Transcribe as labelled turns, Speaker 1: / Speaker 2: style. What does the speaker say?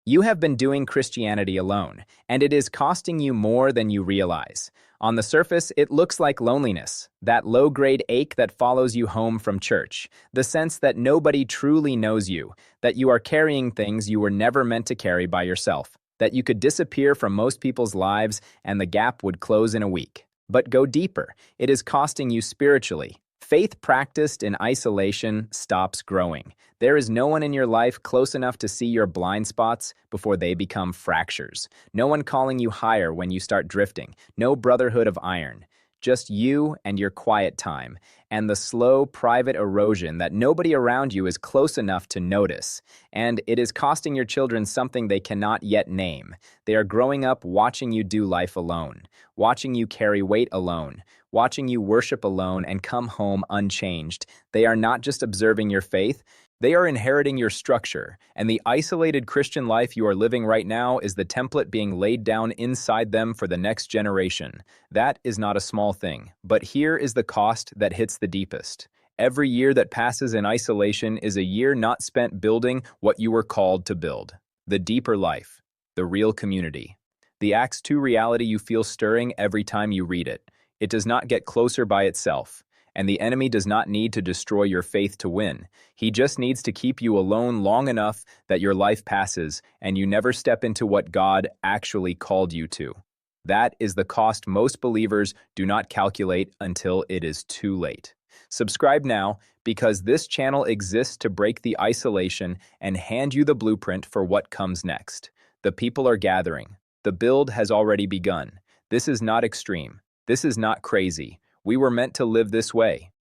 Speaker 1: You have been doing Christianity alone, and it is costing you more than you realize. On the surface, it looks like loneliness, that low-grade ache that follows you home from church, the sense that nobody truly knows you, that you are carrying things you were never meant to carry by yourself, that you could disappear from most people's lives and the gap would close in a week. But go deeper. It is costing you spiritually. Faith practiced in isolation stops growing. There is no one in your life close enough to see your blind spots before they become fractures. No one calling you higher when you start drifting. No brotherhood of iron. Just you and your quiet time, and the slow, private erosion that nobody around you is close enough to notice. And it is costing your children something they cannot yet name. They are growing up watching you do life alone, watching you carry weight alone, watching you worship alone and come home unchanged. They are not just observing your faith, they are inheriting your structure, and the isolated Christian life you are living right now is the template being laid down inside them for the next generation. That is not a small thing, but here is the cost that hits the deepest. Every year that passes in isolation is a year not spent building what you were called to build. The deeper life, the real community. The Acts 2 reality you feel stirring every time you read it. It does not get closer by itself. And the enemy does not need to destroy your faith to win. He just needs to keep you alone long enough that your life passes and you never step into what God actually called you to. That is the cost most believers do not calculate until it is too late. Subscribe now because this channel exists to break the isolation and hand you the blueprint for what comes next. The people are gathering. The build has already begun. This is not extreme. This is not crazy. We were meant to live this way.